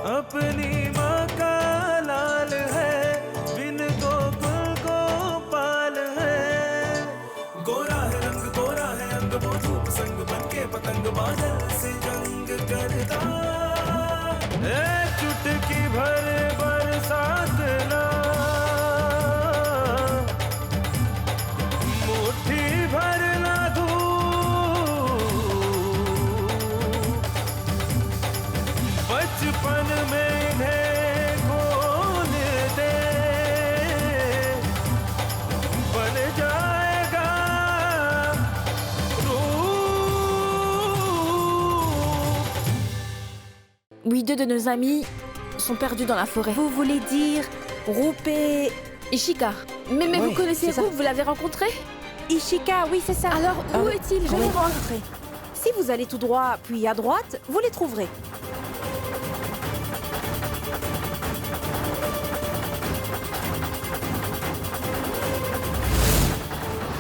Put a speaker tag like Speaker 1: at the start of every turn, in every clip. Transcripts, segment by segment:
Speaker 1: अपनी माँ का लाल है, बिन गोकुल गोपाल है। गोरा है रंग गोरा है अंग, वो धूप संग बनके पतंग बादल से जंग करता। चुटकी भर बरसात ना, मुट्ठी भर ना धूप, बचपन में इन्हें खोल दे, बन जाएगा रूप।
Speaker 2: Oui, deux de nos amis sont perdus dans la forêt.
Speaker 3: Vous voulez dire Roupe et
Speaker 2: Ishika. Mais
Speaker 3: Oui,
Speaker 2: vous connaissez
Speaker 3: c'est ça.
Speaker 2: Roupe, vous l'avez rencontré?
Speaker 3: Ishika, oui, c'est ça.
Speaker 2: Alors, où est-il? Je
Speaker 3: Oui.
Speaker 2: l'ai rencontré.
Speaker 3: Si vous allez tout droit, puis à droite, vous les trouverez.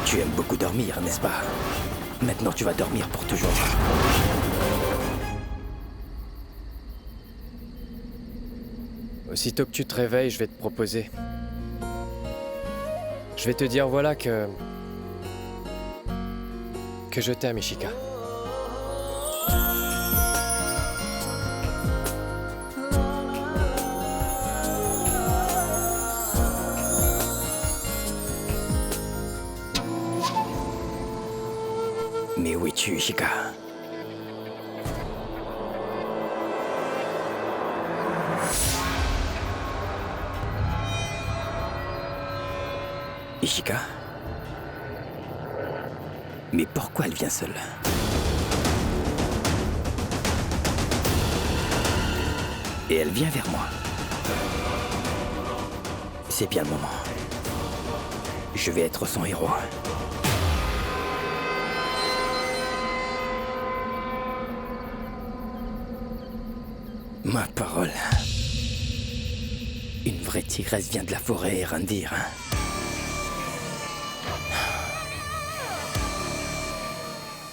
Speaker 4: Tu aimes beaucoup dormir, n'est-ce pas? Maintenant, tu vas dormir pour toujours.
Speaker 5: Aussitôt que tu te réveilles, je vais te proposer. Je vais te dire voilà que je t'aime, Ishika.
Speaker 4: Mais où es-tu, Ishika? Ishika? Mais pourquoi elle vient seule? Et elle vient vers moi. C'est bien le moment. Je vais être son héros. Ma parole. Une vraie tigresse vient de la forêt, Randir.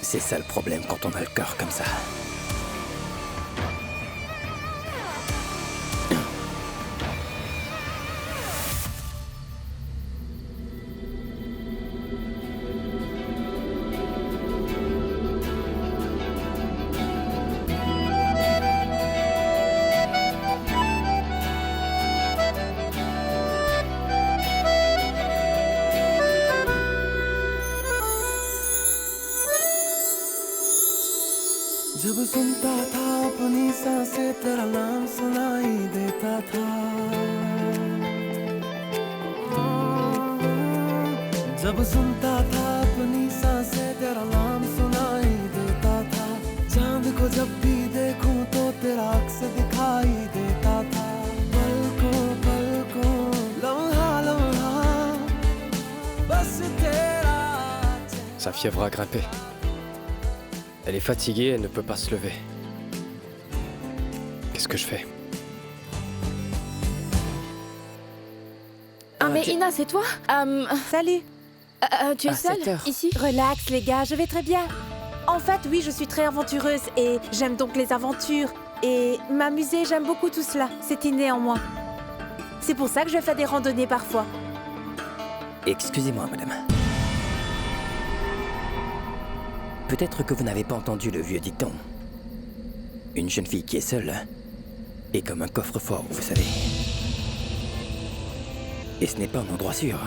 Speaker 4: C'est ça le problème quand on a le cœur comme ça.
Speaker 1: जब सुनता था अपनी सांसें, तेरा नाम सुनाई देता था। जब सुनता था अपनी सांसें, तेरा नाम सुनाई देता था। चांद को जब भी देखूं तो तेरा अक्स दिखाई देता था। पलकों पलकों लम्हा लम्हा बस तेरा।
Speaker 5: Sa fièvre a grimpé. Elle est fatiguée, elle ne peut pas se lever. Qu'est-ce que je fais?
Speaker 2: Ah, mais Ina, c'est toi?
Speaker 3: Salut.
Speaker 2: Tu es
Speaker 4: À
Speaker 2: seule
Speaker 4: 7 heures.
Speaker 2: ici?
Speaker 3: Relax, les gars, je vais très bien. En fait, oui, je suis très aventureuse et j'aime donc les aventures. Et m'amuser, j'aime beaucoup tout cela. C'est inné en moi. C'est pour ça que je fais des randonnées parfois.
Speaker 4: Excusez-moi, madame. Peut-être que vous n'avez pas entendu le vieux dicton. Une jeune fille qui est seule est comme un coffre-fort, vous savez. Et ce n'est pas un endroit sûr.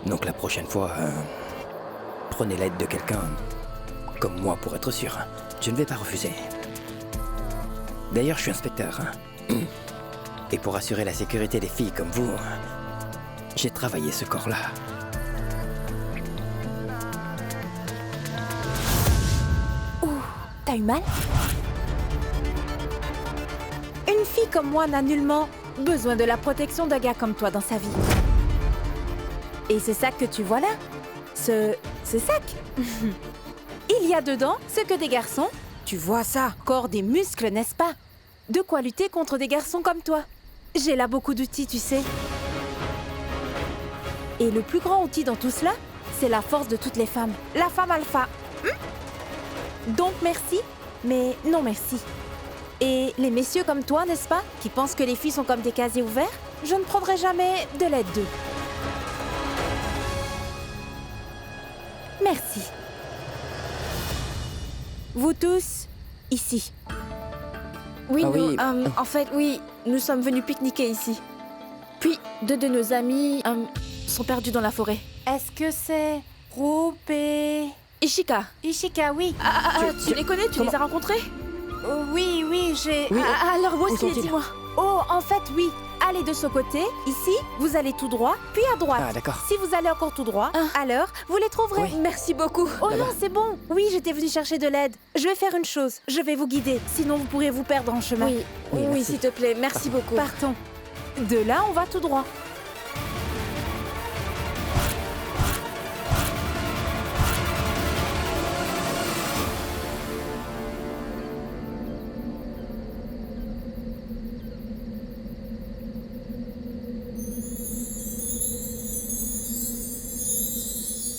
Speaker 4: Donc la prochaine fois, prenez l'aide de quelqu'un comme moi pour être sûr. Je ne vais pas refuser. D'ailleurs, je suis inspecteur. Et pour assurer la sécurité des filles comme vous, j'ai travaillé ce corps-là.
Speaker 3: T'as eu mal? Une fille comme moi n'a nullement besoin de la protection d'un gars comme toi dans sa vie. Et ce sac que tu vois là, ce sac, il y a dedans ce que des garçons, tu vois ça, corps des muscles, n'est-ce pas? De quoi lutter contre des garçons comme toi. J'ai là beaucoup d'outils, tu sais. Et le plus grand outil dans tout cela, c'est la force de toutes les femmes. La femme alpha. Donc merci, mais non merci. Et les messieurs comme toi, n'est-ce pas, qui pensent que les filles sont comme des casiers ouverts, je ne prendrai jamais de l'aide d'eux. Merci. Vous tous, ici.
Speaker 2: Oui,
Speaker 5: Ah
Speaker 2: nous,
Speaker 5: oui.
Speaker 2: en fait, oui, nous sommes venus pique-niquer ici. Puis, deux de nos amis sont perdus dans la forêt.
Speaker 3: Est-ce que c'est Rup et
Speaker 2: Ishika,
Speaker 3: Ishika? Oui.
Speaker 2: tu les connais? Tu les as rencontrés?
Speaker 3: Oui, j'ai...
Speaker 5: Oui.
Speaker 2: Alors, où est-ce
Speaker 5: Où
Speaker 2: qu'il est?
Speaker 5: sont-ils?
Speaker 2: Dis-moi.
Speaker 3: Oh, en fait, oui. Allez de ce côté, ici, vous allez tout droit, puis à droite.
Speaker 5: Ah, d'accord.
Speaker 3: Si vous allez encore tout droit, alors vous les trouverez.
Speaker 5: Oui.
Speaker 2: Merci beaucoup.
Speaker 3: Oh
Speaker 5: Là-bas.
Speaker 3: non, c'est bon. Oui, j'étais venue chercher de l'aide. Je vais faire une chose. Je vais vous guider. Sinon, vous pourrez vous perdre en chemin.
Speaker 2: Oui,
Speaker 5: Oui,
Speaker 2: oui,
Speaker 5: merci.
Speaker 2: s'il te plaît. Merci beaucoup.
Speaker 3: Partons. De là, on va tout droit.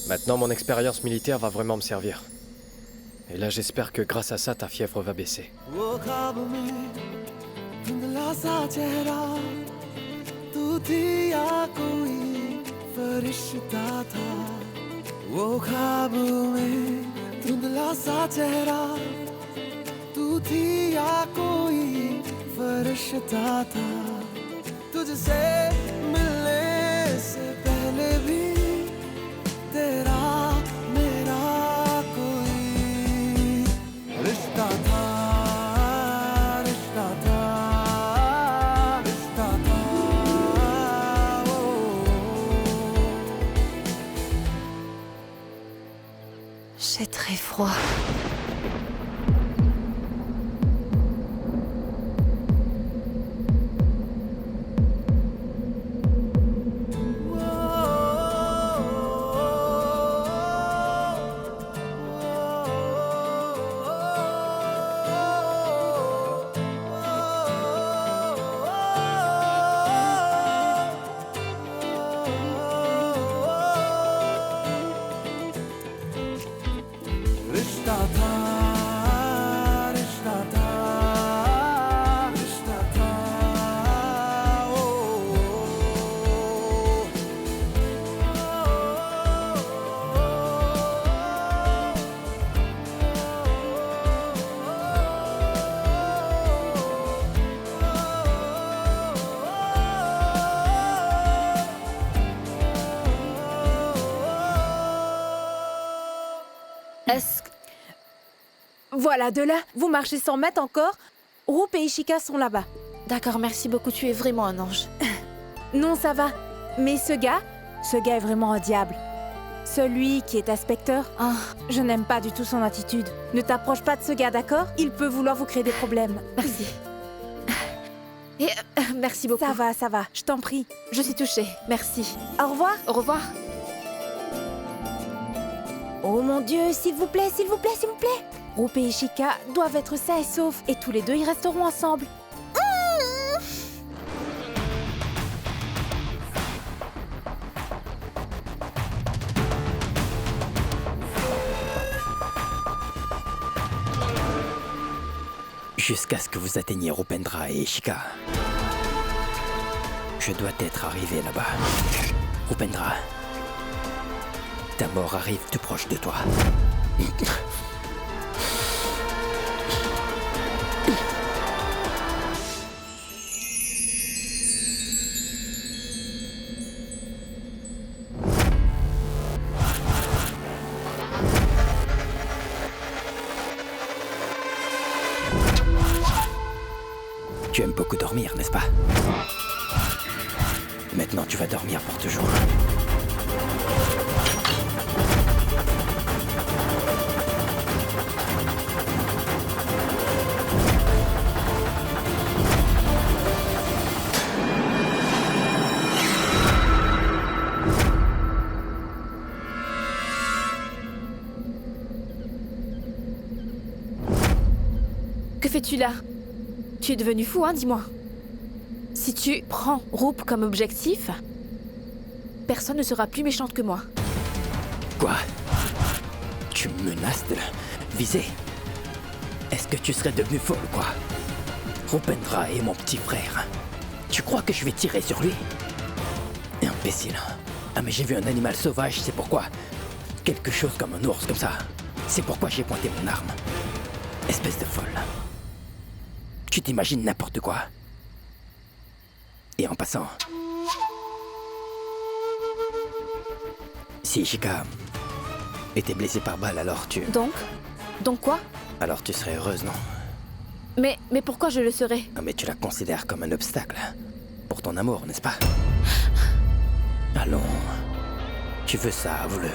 Speaker 5: Maintenant, mon expérience militaire va vraiment me servir. Et là, j'espère que grâce à ça, ta fièvre va baisser.
Speaker 1: वो ख्वाब में धुंधला सा चेहरा तू थी या कोई फरिश्ता था वो ख्वाब में धुंधला सा चेहरा तू थी या कोई फरिश्ता था तुझसे मिलने से पहले भी तेरा मेरा कोई रिश्ता था रिश्ता था रिश्ता था ओ
Speaker 3: J'ai très froid.
Speaker 1: रिश्ता था रिश्ता था रिश्ता था ओ
Speaker 2: Est-ce que...
Speaker 3: Voilà, de là, vous marchez 100 mètres encore. Rup et Ishika sont là-bas.
Speaker 2: D'accord, merci beaucoup. Tu es vraiment un ange.
Speaker 3: Non, ça va. Mais ce gars est vraiment un diable. Celui qui est inspecteur, je n'aime pas du tout son attitude. Ne t'approche pas de ce gars, d'accord? Il peut vouloir vous créer des problèmes.
Speaker 2: Merci. Et merci beaucoup.
Speaker 3: Ça va, je t'en prie.
Speaker 2: Je suis touchée. Merci.
Speaker 3: Au revoir.
Speaker 2: Au revoir.
Speaker 3: Oh mon Dieu, s'il vous plaît, s'il vous plaît, s'il vous plaît. Rup et Ishika doivent être sains et saufs, et tous les deux, ils resteront ensemble.
Speaker 4: Jusqu'à ce que vous atteigniez Rupendra et Ishika. Je dois être arrivé là-bas. Rupendra, ta mort arrive tout proche de toi. Tu aimes beaucoup dormir, n'est-ce pas? Maintenant, tu vas dormir pour toujours.
Speaker 2: Que fais-tu là? Tu es devenu fou, hein, dis-moi. Si tu prends Rup comme objectif, personne ne sera plus méchante que moi.
Speaker 4: Quoi? Tu me menaces de la viser? Est-ce que tu serais devenue folle, quoi? Rupendra est mon petit frère. Tu crois que je vais tirer sur lui? Imbécile. Ah mais j'ai vu un animal sauvage, c'est pourquoi. Quelque chose comme un ours, comme ça. C'est pourquoi j'ai pointé mon arme. Espèce de folle. Tu t'imagines n'importe quoi. Et en passant... Si Ishika était blessée par balle, alors tu...
Speaker 2: Donc quoi?
Speaker 4: Alors tu serais heureuse, non?
Speaker 2: Mais pourquoi je le serais?
Speaker 4: Ah, mais tu la considères comme un obstacle. Pour ton amour, n'est-ce pas? Allons. Tu veux ça, avoue-le.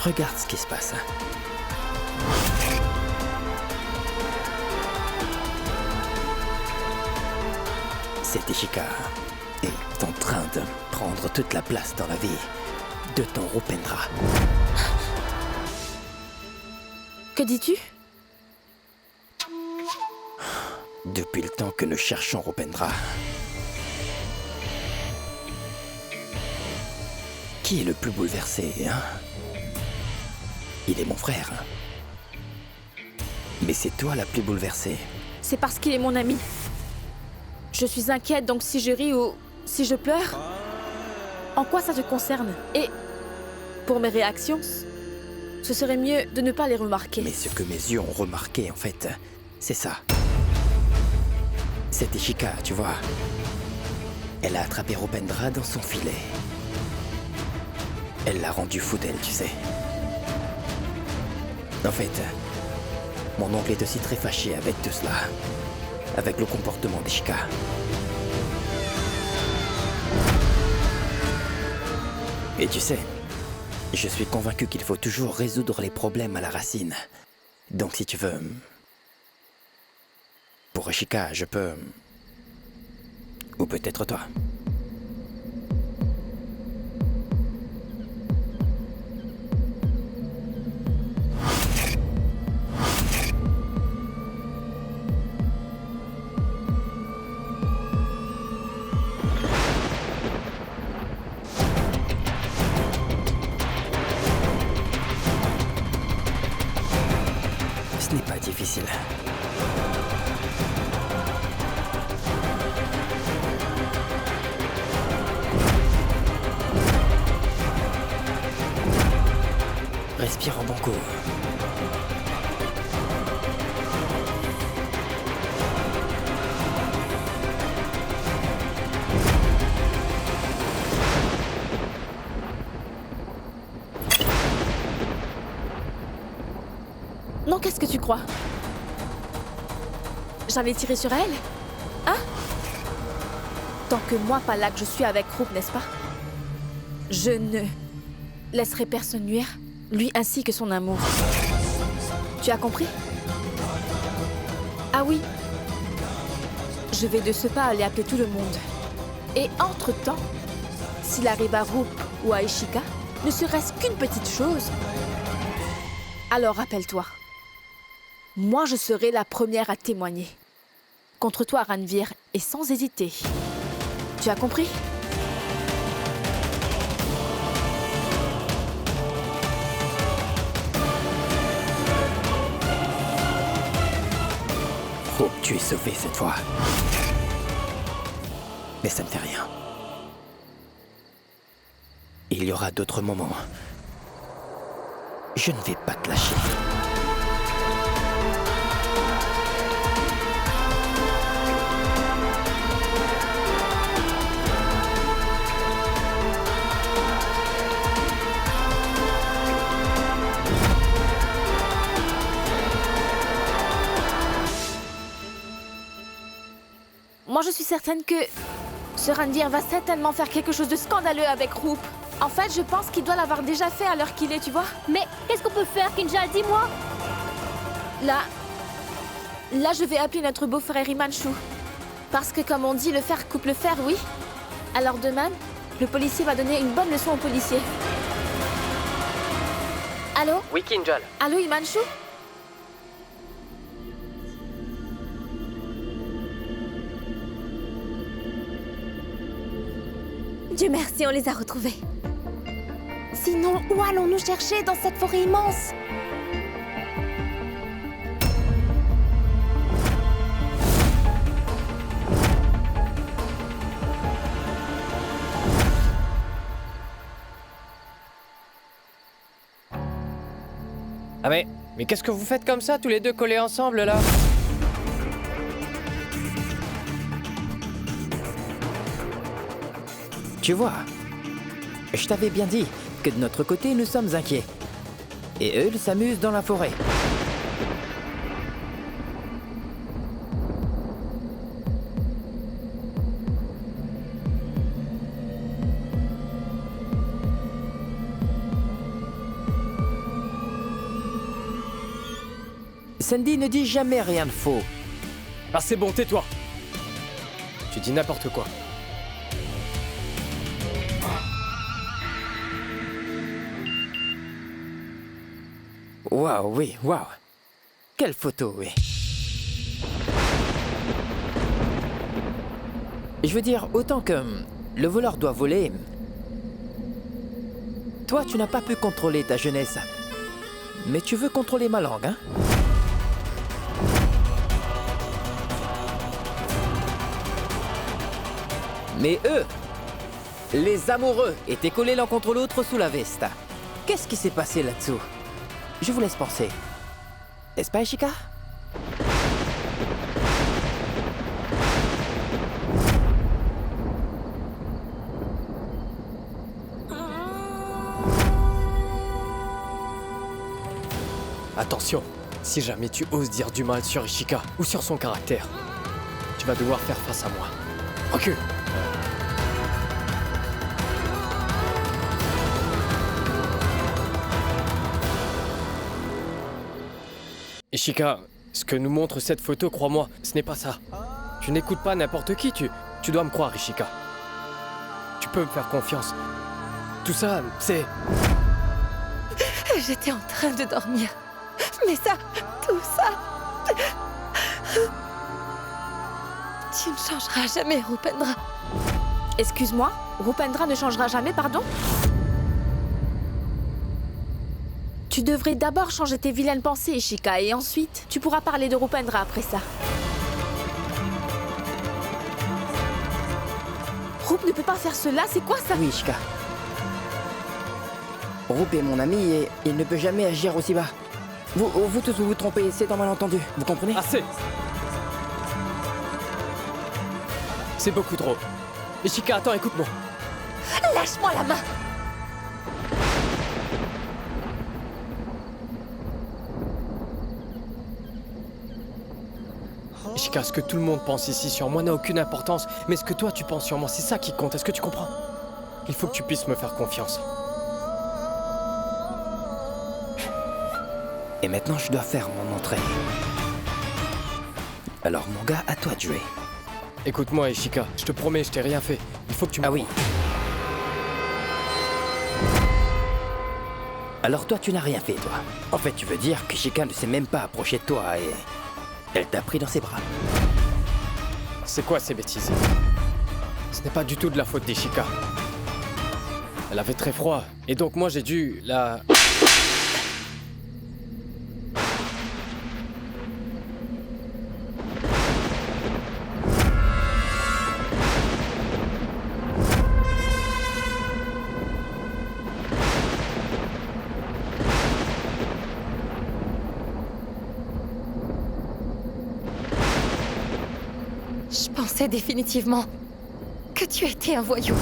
Speaker 4: Regarde ce qui se passe. Cette Ishika est en train de prendre toute la place dans la vie de ton Rupendra.
Speaker 2: Que dis-tu?
Speaker 4: Depuis le temps que nous cherchons Rupendra. Qui est le plus bouleversé, hein? Il est mon frère. Mais c'est toi la plus bouleversée.
Speaker 2: C'est parce qu'il est mon ami. Je suis inquiète, donc si je ris ou si je pleure, en quoi ça te concerne? Et pour mes réactions, ce serait mieux de ne pas les remarquer.
Speaker 4: Mais ce que mes yeux ont remarqué, en fait, c'est ça. Cette Ishika, tu vois, elle a attrapé Rupendra dans son filet. Elle l'a rendu fou d'elle, tu sais. En fait, mon oncle est aussi très fâché avec tout cela. Avec le comportement d'Ishika. Et tu sais, je suis convaincu qu'il faut toujours résoudre les problèmes à la racine. Donc si tu veux... Pour Ishika, je peux... Ou peut-être toi. Ce n'est pas difficile. Respire en bon coup.
Speaker 2: Non, qu'est-ce que tu crois? J'allais tirer sur elle? Hein? Tant que moi, pas là que je suis avec Rup, n'est-ce pas? Je ne laisserai personne nuire, lui ainsi que son amour. Tu as compris? Ah oui. Je vais de ce pas aller appeler tout le monde. Et entre-temps, s'il arrive à Rup ou à Ishika, ne serait-ce qu'une petite chose, alors rappelle-toi. Moi, je serai la première à témoigner. Contre toi, Ranvir, et sans hésiter. Tu as compris?
Speaker 4: Oh, tu es sauvé cette fois. Mais ça ne fait rien. Il y aura d'autres moments. Je ne vais pas te lâcher.
Speaker 2: Moi, je suis certaine que ce Ranvir va certainement faire quelque chose de scandaleux avec Rup. En fait, je pense qu'il doit l'avoir déjà fait à l'heure qu'il est, tu vois.
Speaker 6: Mais qu'est-ce qu'on peut faire, Kinja? Dis-moi.
Speaker 2: Là, je vais appeler notre beau-frère Himanshu. Parce que comme on dit, le fer coupe le fer, oui. Alors demain, le policier va donner une bonne leçon aux policiers. Allô?
Speaker 5: Oui, Kinjal.
Speaker 2: Allô, Himanshu?
Speaker 6: Dieu merci, on les a retrouvés. Sinon, où allons-nous chercher dans cette forêt immense?
Speaker 5: Ah mais qu'est-ce que vous faites comme ça, tous les deux collés ensemble, là?
Speaker 4: Tu vois, je t'avais bien dit que de notre côté, nous sommes inquiets. Et eux, ils s'amusent dans la forêt. Sandy ne dit jamais rien de faux.
Speaker 5: Ah c'est bon, tais-toi. Tu dis n'importe quoi.
Speaker 4: Waouh, oui, waouh. Quelle photo, oui. Je veux dire, autant que le voleur doit voler, toi, tu n'as pas pu contrôler ta jeunesse. Mais tu veux contrôler ma langue, hein? Mais eux, les amoureux, étaient collés l'un contre l'autre sous la veste. Qu'est-ce qui s'est passé là-dessous? Je vous laisse penser. N'est-ce pas, Ishika?
Speaker 5: Attention, si jamais tu oses dire du mal sur Ishika ou sur son caractère, tu vas devoir faire face à moi. Recule! Ishika, ce que nous montre cette photo, crois-moi, ce n'est pas ça. Tu n'écoutes pas n'importe qui, tu dois me croire, Ishika. Tu peux me faire confiance. Tout ça, c'est...
Speaker 6: J'étais en train de dormir. Mais ça, tout ça... Tu ne changeras jamais, Rupendra.
Speaker 2: Excuse-moi, Rupendra ne changera jamais, pardon? Tu devrais d'abord changer tes vilaines pensées, Ishika, et ensuite, tu pourras parler de Rupendra après ça. Rup ne peut pas faire cela, c'est quoi ça?
Speaker 4: Oui, Ishika. Rup est mon ami et il ne peut jamais agir aussi bas. Vous tous, vous vous trompez, c'est un malentendu, vous comprenez?
Speaker 5: Assez! C'est beaucoup trop. Ishika, attends, écoute-moi.
Speaker 6: Lâche-moi la main.
Speaker 5: Ishika, ce que tout le monde pense ici sur moi n'a aucune importance, mais ce que toi tu penses sur moi, c'est ça qui compte, est-ce que tu comprends? Il faut que tu puisses me faire confiance.
Speaker 4: Et maintenant, je dois faire mon entrée. Alors, mon gars, à toi de jouer.
Speaker 5: Écoute-moi, Ishika, je te promets, je t'ai rien fait. Il faut que tu me...
Speaker 4: Ah oui. Alors toi, tu n'as rien fait, toi. En fait, tu veux dire que Ishika ne s'est même pas approchée de toi et... elle t'a pris dans ses bras.
Speaker 5: C'est quoi ces bêtises? Ce n'est pas du tout de la faute d'Ishika. Elle avait très froid, et donc moi j'ai dû la...
Speaker 6: Je pensais définitivement que tu étais un voyou.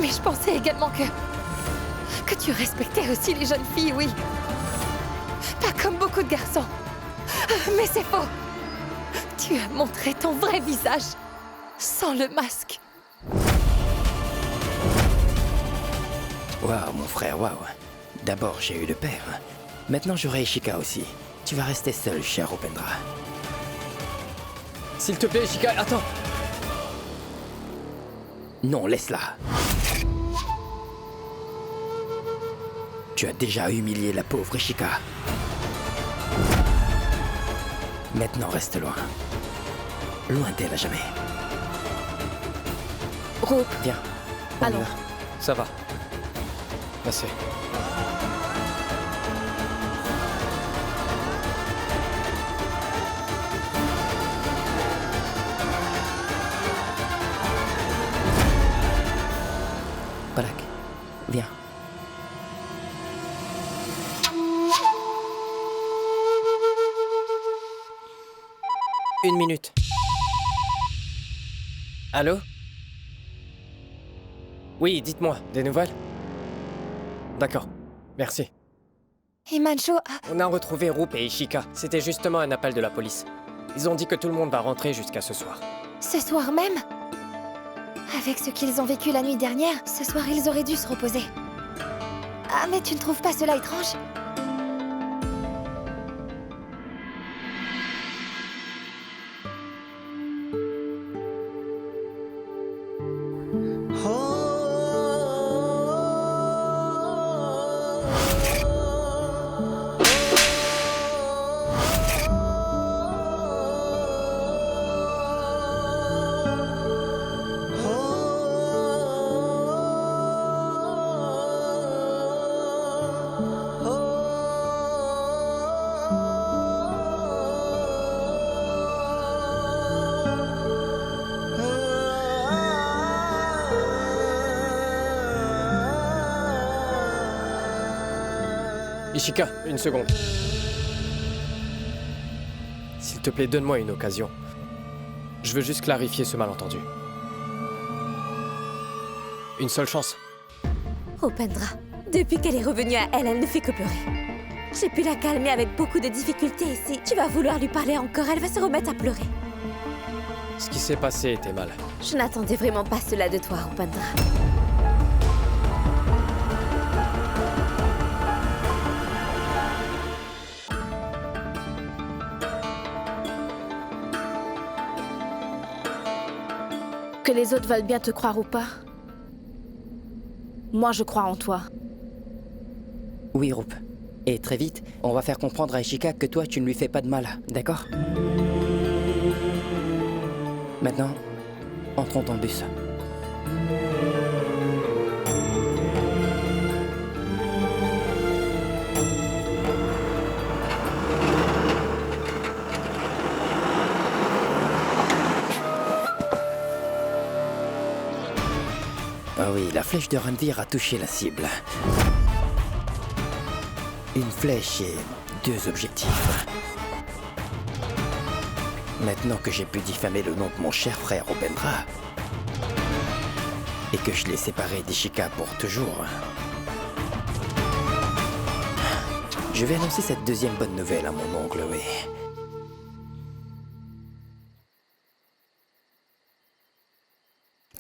Speaker 6: Mais je pensais également que tu respectais aussi les jeunes filles, oui. Pas comme beaucoup de garçons. Mais c'est faux. Tu as montré ton vrai visage, sans le masque.
Speaker 4: Waouh, mon frère, waouh. D'abord, j'ai eu le père. Maintenant, j'aurai Ishika aussi. Tu vas rester seul, cher Rupendra.
Speaker 5: S'il te plaît, Ishika, attends.
Speaker 4: Non, laisse-la. Tu as déjà humilié la pauvre Ishika. Maintenant, reste loin. Loin d'elle à jamais.
Speaker 2: Rup,
Speaker 4: Viens, on y
Speaker 2: allons.
Speaker 4: va.
Speaker 5: Ça va. Assez.
Speaker 4: Balak, viens.
Speaker 5: Une minute. Allô? Oui, dites-moi, des nouvelles? D'accord, merci.
Speaker 6: Himanshu,
Speaker 5: On a retrouvé Roop et Ishika. C'était justement un appel de la police. Ils ont dit que tout le monde va rentrer jusqu'à ce soir.
Speaker 6: ce soir même? Avec ce qu'ils ont vécu la nuit dernière, ce soir ils auraient dû se reposer. Ah, mais tu ne trouves pas cela étrange?
Speaker 5: Ishika, une seconde. S'il te plaît, donne-moi une occasion. Je veux juste clarifier ce malentendu. Une seule chance.
Speaker 3: Upendra, depuis qu'elle est revenue à elle, elle ne fait que pleurer. J'ai pu la calmer avec beaucoup de difficultés ici. Tu vas vouloir lui parler encore, elle va se remettre à pleurer.
Speaker 5: Ce qui s'est passé était mal.
Speaker 3: Je n'attendais vraiment pas cela de toi, Upendra.
Speaker 2: Que les autres veulent bien te croire ou pas, moi je crois en toi.
Speaker 4: Oui, Roop. Et très vite, on va faire comprendre à Ishika que toi, tu ne lui fais pas de mal, d'accord? Maintenant, entrons dans le bus. Ah oui, la flèche de Ranveer a touché la cible. Une flèche et 2 objectifs. Maintenant que j'ai pu diffamer le nom de mon cher frère Upendra, et que je l'ai séparé d'Ishika pour toujours, je vais annoncer cette deuxième bonne nouvelle à mon oncle, oui.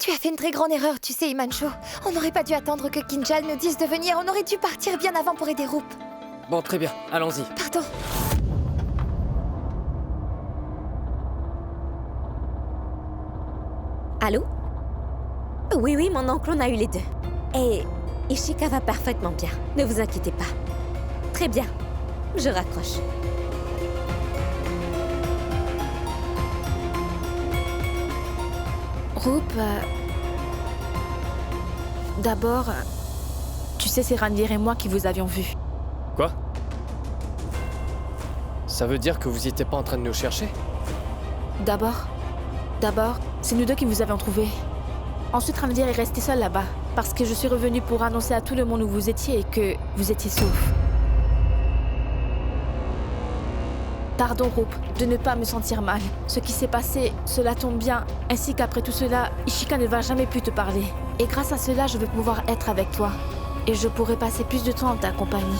Speaker 6: Tu as fait une très grande erreur, tu sais, Himanshu. On n'aurait pas dû attendre que Kinjal nous dise de venir. On aurait dû partir bien avant pour aider Roop.
Speaker 5: Bon, très bien, allons-y.
Speaker 6: Pardon.
Speaker 3: Allô? Oui, oui, mon oncle, on a eu les deux. Et Ishika va parfaitement bien. Ne vous inquiétez pas. Très bien. Je raccroche.
Speaker 2: Roop, d'abord, tu sais, c'est Ranveer et moi qui vous avions vu.
Speaker 5: Quoi? Ça veut dire que vous n'étiez pas en train de nous chercher?
Speaker 2: D'abord, c'est nous deux qui vous avions trouvé. Ensuite, Ranveer est resté seul là-bas, parce que je suis revenue pour annoncer à tout le monde où vous étiez et que vous étiez sauf. Pardon, Roop, de ne pas me sentir mal. Ce qui s'est passé, cela tombe bien, ainsi qu'après tout cela, Ishika ne va jamais plus te parler. Et grâce à cela, je vais pouvoir être avec toi. Et je pourrai passer plus de temps en ta compagnie.